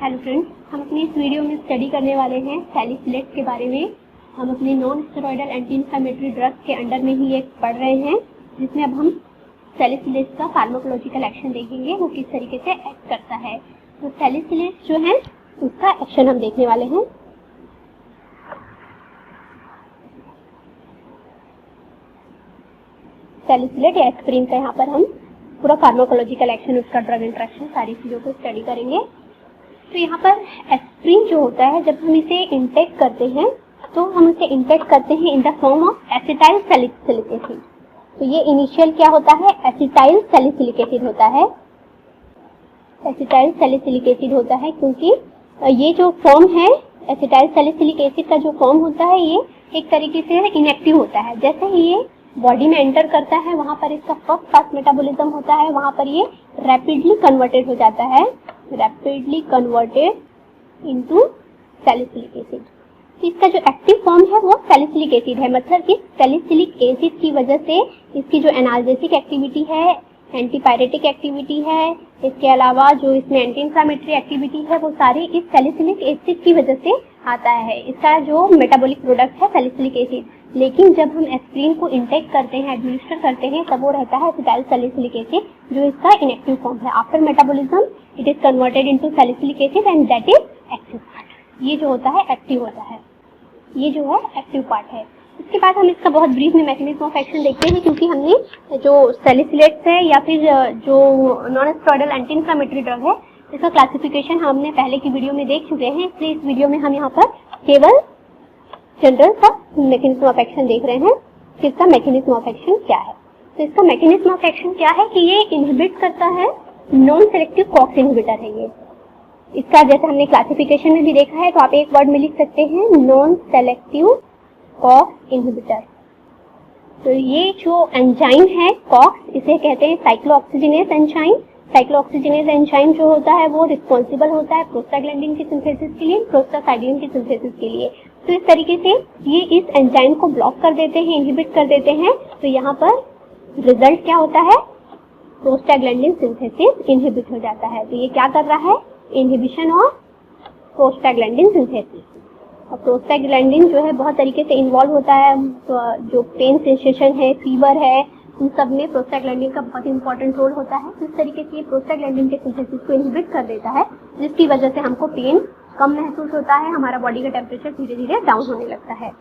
Hello friends, हम अपनी इस वीडियो में स्टडी करने वाले हैं सैलिसिलेट के बारे में। हम अपने non steroidal anti inflammatory drugs के अंडर में ही एक पढ़ रहे हैं, जिसमें अब हम सैलिसिलेट का फार्माकोलॉजिकल एक्शन देखेंगे, वो किस तरीके से एक्ट करता है। तो सैलिसिलेट जो है उसका एक्शन हम देखने वाले हैं। सैलिसिलेट या एस्प्रिन का यहाँ पर हम पूरा फार्माकोलॉजिकल एक्शन, उसका ड्रग इंटरेक्शन, सारी चीज़ों को स्टडी करेंगे। तो यहाँ पर एस्प्रिन जो होता है, जब हम इसे इंटेक करते हैं तो हम इसे इंटेक करते हैं in the form of acetyl salicylic acid. तो ये इनिशियल क्या होता है, एसिटाइल सैलिसिलिक एसिड होता है। एसिटाइल सैलिसिलिक एसिड होता है क्योंकि ये जो फॉर्म है एसिटाइल सैलिसिलिक एसिड का, जो फॉर्म होता है ये एक तरीके से इनएक्टिव होता है। जैसे ही ये बॉडी में एंटर करता है, वहां पर इसका फर्स्ट पास मेटाबॉलिज्म होता है, वहां पर ये रैपिडली कन्वर्टेड हो जाता है, rapidly converted into salicylic acid. इसका जो एक्टिव फॉर्म है वो सैलिसिलिक एसिड है। मतलब इस सैलिसिलिक एसिड की वजह से इसकी जो एनाल्जेसिक एक्टिविटी है, एंटीपायरेटिक एक्टिविटी है, इसके अलावा जो इसमें एंटी इंफ्लेमेटरी एक्टिविटी है, वो सारी इस सैलिसिलिक एसिड की वजह से आता है। इसका जो मेटाबॉलिक प्रोडक्ट है सैलिसिलिक एसिड। लेकिन जब हम एस्प्रिन को इंटेक करते हैं, एडमिनिस्टर करते हैं, तब वो रहता है एसिटाइल सैलिसिलिक एसिड, जो इसका इनएक्टिव फॉर्म है। After metabolism it is converted into salicylic acid and that is active part. ये जो होता है एक्टिव होता है, ये जो है एक्टिव पार्ट है। इसके बाद हम इसका बहुत ब्रीफ में मैकेनिज्म ऑफ एक्शन देखते हैं, क्योंकि हमने जो सैलिसिलेट्स है या फिर जो non steroidal anti inflammatory drug है, इसका क्लासिफिकेशन हमने पहले की वीडियो में देख चुके हैं। इसलिए इस वीडियो में हम यहाँ पर केवल जनरल सा मैकेनिज्म ऑफ एक्शन देख रहे हैं कि इसका मैकेनिज्म ऑफ एक्शन क्या है। तो इसका मैकेनिज्म ऑफ एक्शन क्या है कि ये इनहिबिट करता है, नॉन सेलेक्टिव कॉक्स इनहिबिटर है ये। इसका जैसे हमने क्लासिफिकेशन में भी देखा है, तो आप एक वर्ड में लिख सकते हैं, नॉन सेलेक्टिव कॉक्स इनहिबिटर। तो ये जो एंजाइम है कॉक्स, इसे कहते हैं साइक्लोऑक्सीजिनेज एंजाइम। साइक्लोऑक्सीजिनेज एंजाइम जो होता है वो रिस्पॉन्सिबल होता है प्रोस्टाग्लैंडिन की सिंथेसिस के लिए, प्रोस्टासाइक्लिन की सिंथेसिस के लिए। तो इस तरीके से ये इस एंजाइम को ब्लॉक कर देते हैं, इनहिबिट कर देते हैं। तो यहाँ पर रिजल्ट क्या होता है, प्रोस्टाग्लैंडिन सिंथेसिस इनहिबिट हो जाता है। तो ये क्या कर रहा है, इनहिबिशन ऑफ प्रोस्टाग्लैंडिन सिंथेसिस। और प्रोस्टाग्लैंडिन जो है बहुत तरीके से इन्वॉल्व होता है। तो जो पेन सेंसेशन है, फीवर है, उन सब में प्रोस्टाग्लैंडिन का बहुत इंपॉर्टेंट रोल होता है। इस तरीके से ये प्रोस्टाग्लैंडिन के सिंथेसिस को इनहिबिट कर देता है, जिसकी वजह से हमको पेन कम महसूस होता है, हमारा बॉडी का टेम्परेचर धीरे धीरे डाउन होने लगता है।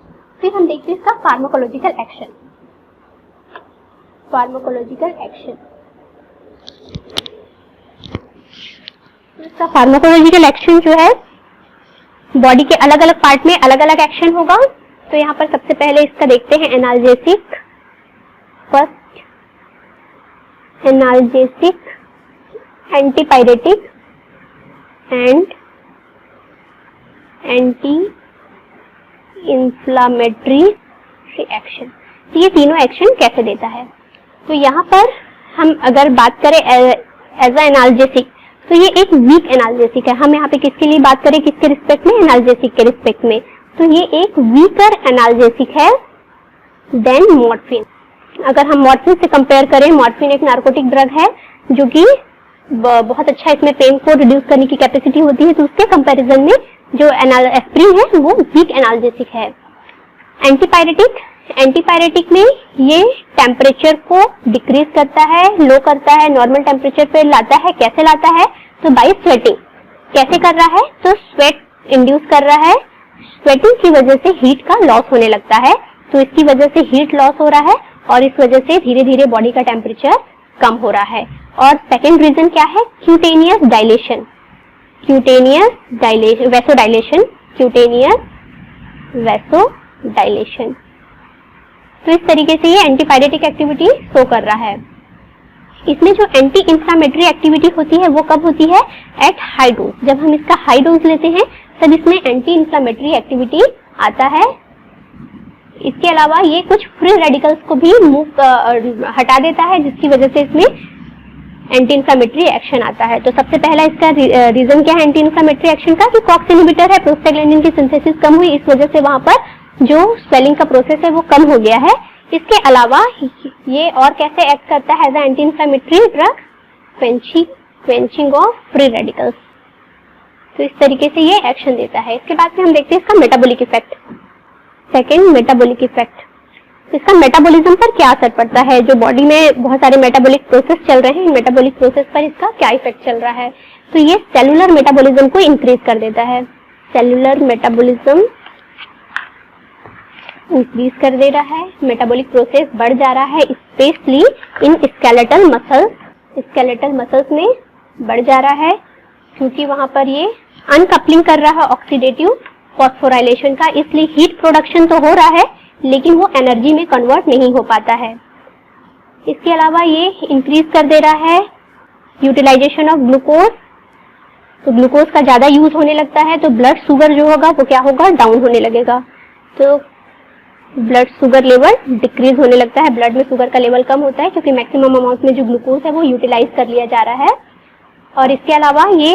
फिर हम देखते हैं इसका फार्माकोलॉजिकल एक्शन। फार्माकोलॉजिकल एक्शन, इसका फार्माकोलॉजिकल एक्शन जो है बॉडी के अलग अलग पार्ट में अलग अलग एक्शन होगा। तो यहाँ पर सबसे पहले इसका देखते हैं analgesic. First analgesic, antipyretic and anti inflammatory action. ये तीनों एक्शन कैसे देता है, तो यहाँ पर हम अगर बात करें एज अ एनाल्जेसिक, तो ये एक वीक एनाल्जेसिक है। हम यहाँ पे किसके लिए बात करें, किसके रिस्पेक्ट में, एनाल्जेसिक के रिस्पेक्ट में। तो ये एक वीकर एनाल्जेसिक है देन मॉर्फिन। अगर हम मॉर्फिन से कंपेयर करें, मॉर्फिन एक नार्कोटिक ड्रग है जो कि बहुत अच्छा, इसमें पेन को रिड्यूस करने की कैपेसिटी होती है। तो उसके कंपैरिजन में जो एस्प्रिन है वो वीक एनाल्जेसिक है। एंटीपायरेटिक, एंटीपायरेटिक में ये टेम्परेचर को डिक्रीज करता है, लो करता है, नॉर्मल टेम्परेचर पे लाता है। कैसे लाता है, तो बाय स्वेटिंग। कैसे कर रहा है, तो स्वेट इंड्यूस कर रहा है। स्वेटिंग की वजह से हीट का लॉस होने लगता है, तो इसकी वजह से हीट लॉस हो रहा है और इस वजह से धीरे धीरे बॉडी का टेम्परेचर कम हो रहा है। और सेकेंड रीजन क्या है, cutaneous dilation. Cutaneous dilation, vasodilation, cutaneous vasodilation. तो इस तरीके से ये एंटीपायरेटिक एक्टिविटी शो कर रहा है। इसमें जो एंटी इंफ्लेमेटरी एक्टिविटी होती है वो कब होती है, एट हाई डोज। जब हम इसका हाई डोज लेते हैं तब इसमें एंटी इंफ्लेमेटरी एक्टिविटी आता है। इसके अलावा ये कुछ फ्री रेडिकल्स को भी हटा देता है, जिसकी वजह से इसमें एंटी इन्फ्लेमेटरी एक्शन आता है। तो सबसे पहला इसका रीजन क्या है एंटी इन्फ्लेमेटरी एक्शन का, कि कॉक्स इनहिबिटर है, प्रोस्टाग्लैंडिन की सिंथेसिस कम हुई, इस वजह से वहां पर जो स्वेलिंग का प्रोसेस है वो कम हो गया है। इसके अलावा ये और कैसे एक्ट करता है as a anti inflammatory drug, quenching of free radicals. तो तो इस तरीके से ये एक्शन देता है। इसके बाद में हम देखते हैं इसका metabolic effect. Second, metabolic effect. इसका मेटाबॉलिज्म पर क्या असर पड़ता है, जो बॉडी में बहुत सारे मेटाबॉलिक प्रोसेस चल रहे हैं, मेटाबॉलिक प्रोसेस पर इसका क्या इफेक्ट चल रहा है। तो ये सेलुलर मेटाबॉलिज्म को इंक्रीज कर देता है। सेलुलर मेटाबॉलिज्म इंक्रीज कर दे रहा है, मेटाबॉलिक प्रोसेस बढ़ जा रहा है, specially in skeletal muscles. Skeletal muscles में बढ़ जा रहा है क्योंकि वहां पर ये अनकपलिंग कर रहा है ऑक्सीडेटिव फॉस्फोराइलेशन का, इसलिए हीट प्रोडक्शन तो हो रहा है लेकिन वो एनर्जी में कन्वर्ट नहीं हो पाता है। इसके अलावा ये इंक्रीज कर दे रहा है यूटिलाइजेशन ऑफ ग्लूकोज। तो ग्लूकोज का ज्यादा यूज होने लगता है तो ब्लड शुगर जो होगा वो क्या होगा, डाउन होने लगेगा। तो ब्लड शुगर लेवल डिक्रीज होने लगता है, ब्लड में शुगर का लेवल कम होता है क्योंकि मैक्सिमम अमाउंट में जो ग्लूकोज है वो यूटिलाइज कर लिया जा रहा है। और इसके अलावा ये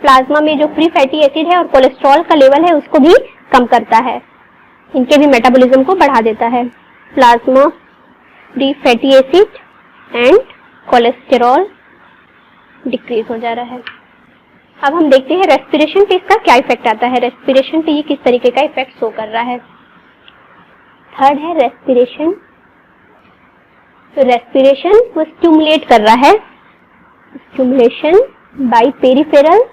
प्लाज्मा में जो फ्री फैटी एसिड है और कोलेस्ट्रॉल का लेवल है उसको भी कम करता है, इनके भी मेटाबॉलिज्म को बढ़ा देता है। Plasma, free fatty acid and cholesterol decrease हो जा रहा है। अब हम देखते हैं रेस्पिरेशन पे इसका क्या इफेक्ट आता है, रेस्पिरेशन पे ये किस तरीके का इफेक्ट शो कर रहा है। थर्ड है रेस्पिरेशन। तो रेस्पिरेशन वो स्टिमुलेट कर रहा है, stimulation by peripheral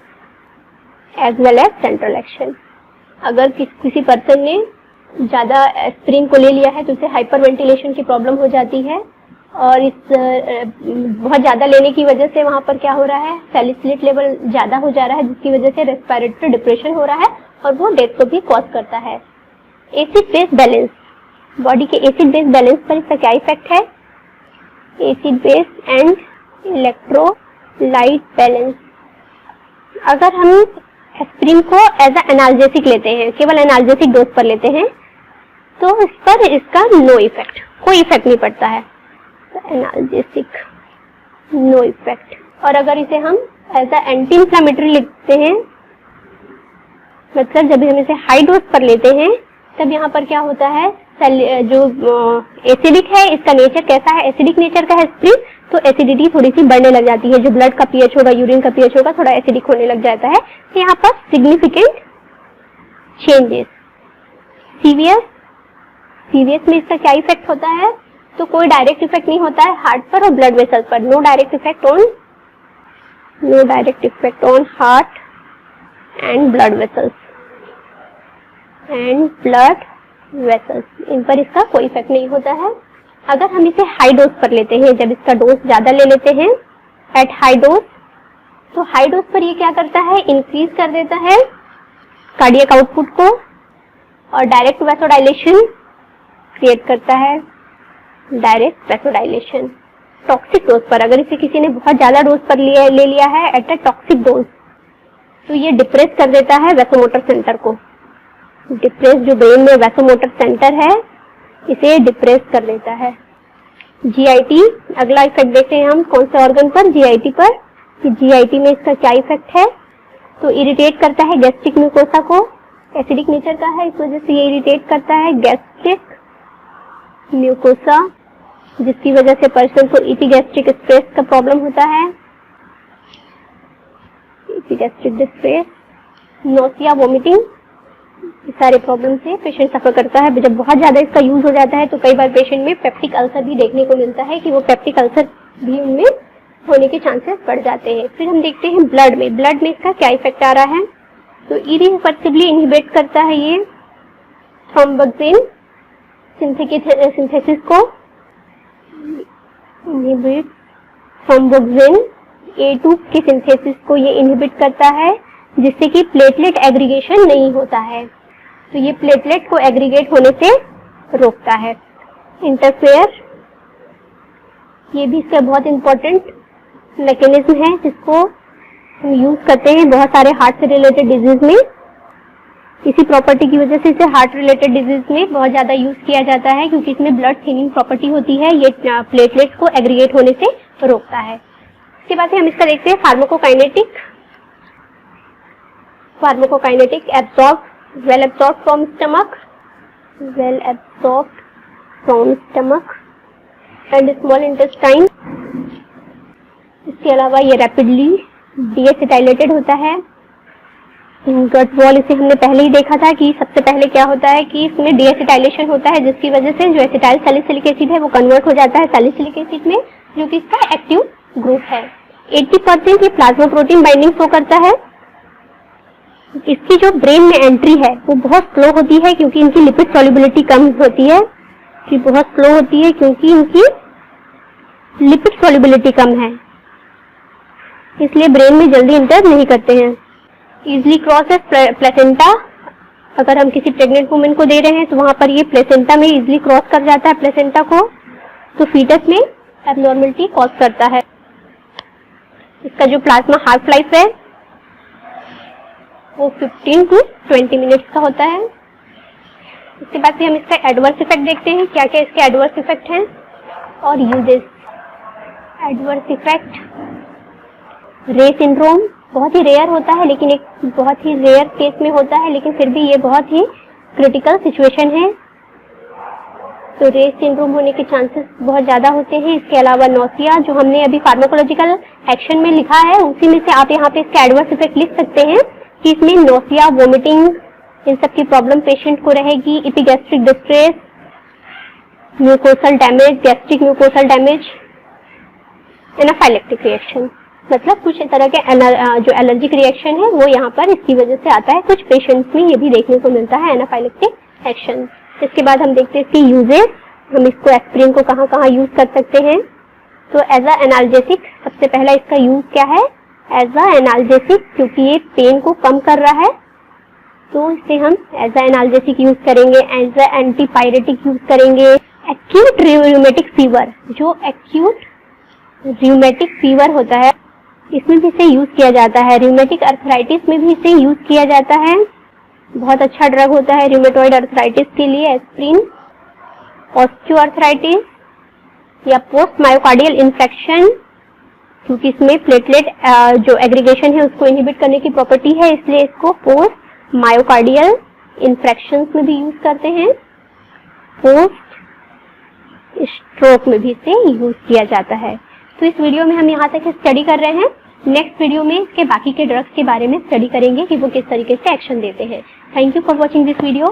as well as central action. अगर किसी पर्सन ने ज्यादा एस्पिरिन को ले लिया है तो उसे हाइपर वेंटिलेशन की प्रॉब्लम हो जाती है और इस बहुत ज्यादा लेने की वजह से वहां पर क्या हो रहा है, सैलिसिलेट लेवल ज्यादा हो जा रहा है जिसकी वजह से रेस्पिरेटरी डिप्रेशन हो रहा है और वो डेथ को भी कॉज करता है। एसिड बेस बैलेंस, बॉडी के एसिड बेस बैलेंस पर इसका क्या इफेक्ट है। Acid base and electrolyte balance. अगर हम एस्पिरिन को एज अ एनाल्जेसिक लेते हैं, केवल एनाल्जेसिक डोज पर लेते हैं तो इस पर इसका नो इफेक्ट, कोई इफेक्ट नहीं पड़ता है, एनाल्जेसिक नो इफेक्ट। और अगर इसे हम एज अ एंटी इंफ्लेमेटरी लेते हैं, मतलब जब हम इसे हाई डोज पर लेते हैं तब यहाँ पर क्या होता है, जो एसिडिक है इसका नेचर कैसा है, एसिडिक नेचर का है एस्पिरिन, तो एसिडिटी थोड़ी सी बढ़ने लग जाती है, जो ब्लड का पीएच होगा, यूरिन का पीएच होगा, थोड़ा एसिडिक होने लग जाता है। तो यहाँ पर सिग्निफिकेंट चेंजेस। सीवियस में इसका क्या इफेक्ट होता है, तो कोई डायरेक्ट इफेक्ट नहीं होता है हार्ट पर और ब्लड वेसल पर, no direct effect on heart and blood vessels इन पर इसका कोई इफेक्ट नहीं होता है। अगर हम इसे हाई डोज पर लेते हैं, जब इसका डोज ज्यादा ले लेते हैं एट हाई डोज, तो हाई डोज पर ये क्या करता है, इंक्रीज कर देता है कार्डियक आउटपुट को और डायरेक्ट वैसोडाइलेशन क्रिएट करता है, डायरेक्ट वैसोडाइलेशन। टॉक्सिक डोज पर, अगर इसे किसी ने बहुत ज्यादा डोज पर ले लिया है एट अ टॉक्सिक डोज, तो ये डिप्रेस कर देता है वैसोमोटर सेंटर को। डिप्रेस, जो ब्रेन में वैसोमोटर सेंटर है इसे डिप्रेस कर देता है। जीआईटी, अगला इफेक्ट देखते हैं हम कौन से ऑर्गन पर, जीआईटी पर, कि जीआईटी में इसका क्या इफेक्ट है। तो इरिटेट करता है गैस्ट्रिक म्यूकोसा को, एसिडिक नेचर का है इस वजह से ये इरिटेट करता है गैस्ट्रिक म्यूकोसा, जिसकी वजह से पर्सन को इपीगैस्ट्रिक स्ट्रेस का प्रॉब्लम होता है, इपीगैस्ट्रिक डिस्ट्रेस, नोसिया, वोमिटिंग, सारे प्रॉब्लम से पेशेंट सफर करता है। जब बहुत ज्यादा इसका यूज हो जाता है तो कई बार पेशेंट में पेप्टिक अल्सर भी देखने को मिलता है कि वो पेप्टिक अल्सर भी उनमें होने के चांसेस बढ़ जाते हैं। फिर हम देखते हैं ब्लड में इसका क्या इफेक्ट आ रहा है। तो इरिवर्सिबली इनहिबिट करता है ये थ्रोम्बोक्सिन सिंथेसिस को, इनहिबिट थ्रोम्बोक्सिन A2 के सिंथेसिस को ये इनहिबिट करता है, जिससे कि प्लेटलेट एग्रीगेशन नहीं होता है। तो ये प्लेटलेट को एग्रीगेट होने से रोकता है। इंटरफेयर, ये भी इसका बहुत इंपॉर्टेंट मैकेनिज्म है जिसको हम यूज करते हैं बहुत सारे हार्ट से रिलेटेड डिजीज में। इसी प्रॉपर्टी की वजह से इसे हार्ट रिलेटेड डिजीज में बहुत ज्यादा यूज किया जाता है, क्योंकि इसमें ब्लड थिनिंग प्रॉपर्टी होती है, ये प्लेटलेट्स को एग्रीगेट होने से रोकता है। इसके बाद हम इसका देखते हैं pharmacokinetic, absorb, well absorb from stomach and small intestine. इसके अलावा ये रैपिडली डीएसिटाइलेटेड होता है, गट वॉल, इसे हमने पहले ही देखा था कि सबसे पहले क्या होता है कि इसमें डीएसिटाइलेशन होता है, जिसकी वजह से जो एसिटाइल सैलिसिलिक एसिड है वो कन्वर्ट हो जाता है सैलिसिलिक एसिड में, जो कि इसका एक्टिव ग्रुप है। 80% ये प्लाज्मा प्रोटीन बाइंडिंग शो करता है। इसकी जो ब्रेन में एंट्री है वो बहुत स्लो होती है, क्योंकि इनकी लिपिड सॉल्युबिलिटी कम होती है, कि बहुत स्लो होती है क्योंकि इनकी लिपिड सॉल्युबिलिटी कम है, इसलिए ब्रेन में जल्दी इंटर नहीं करते हैं। इजिली क्रॉसेस प्लेसेंटा, अगर हम किसी प्रेग्नेंट वुमेन को दे रहे हैं तो वहां पर ये प्लेसेंटा में इजिली क्रॉस कर जाता है प्लेसेंटा को, तो फीटस में एबनॉर्मलिटी कॉज करता है। इसका जो प्लाज्मा हाफ लाइफ है वो 15 to 20 मिनट्स का होता है। इसके बाद से हम इसका एडवर्स इफेक्ट देखते हैं, क्या क्या इसके एडवर्स इफेक्ट हैं और यूजेस। एडवर्स इफेक्ट, रे सिंड्रोम बहुत ही रेयर होता है, लेकिन एक बहुत ही रेयर केस में होता है, लेकिन फिर भी ये बहुत ही क्रिटिकल सिचुएशन है, तो रे सिंड्रोम होने के चांसेस बहुत ज्यादा होते हैं। इसके अलावा नोसिया, जो हमने अभी फार्माकोलॉजिकल एक्शन में लिखा है उसी में से आप यहाँ पे इसके एडवर्स इफेक्ट लिख सकते हैं कि इसमें नोसिया, वोमिटिंग, इन सब की प्रॉब्लम पेशेंट को रहेगी। Epigastric distress, mucosal damage, gastric mucosal damage, anaphylactic reaction, मतलब कुछ तरह के जो एलर्जिक रिएक्शन है वो यहाँ पर इसकी वजह से आता है। कुछ पेशेंट्स में ये भी देखने को मिलता है एनाफाइलेक्टिक एक्शन। इसके बाद हम देखते हैं इसकी यूजेस, हम इसको एस्पिरिन को कहाँ कहाँ यूज कर सकते हैं। तो एज अ एनाल्जेसिक, सबसे पहला इसका यूज क्या है, एज अ एनाल्जेसिक, क्योंकि ये पेन को कम कर रहा है तो इसे हम एज अ एनाल्जेसिक यूज करेंगे। एज अ एंटीपायरेटिक यूज करेंगे। एक्यूट रियूमेटिक फीवर, जो एक्यूट रियूमेटिक फीवर होता है इसमें भी इसे यूज किया जाता है। रियूमेटिक अर्थराइटिस में भी इसे यूज किया जाता है, बहुत अच्छा ड्रग होता है रियूमेटॉइड अर्थराइटिस के लिए एस्पिरिन। ऑस्टियोआर्थराइटिस या पोस्ट मायोकार्डियल इन्फेक्शन, क्योंकि इसमें प्लेटलेट जो एग्रीगेशन है उसको इनहिबिट करने की प्रॉपर्टी है, इसलिए इसको पोस्ट मायोकार्डियल इन्फेक्शन में भी यूज करते हैं। पोस्ट स्ट्रोक में भी इसे यूज किया जाता है। तो इस वीडियो में हम यहाँ तक स्टडी कर रहे हैं। नेक्स्ट वीडियो में इसके बाकी के ड्रग्स के बारे में स्टडी करेंगे कि वो किस तरीके से एक्शन देते हैं। Thank you for watching this video.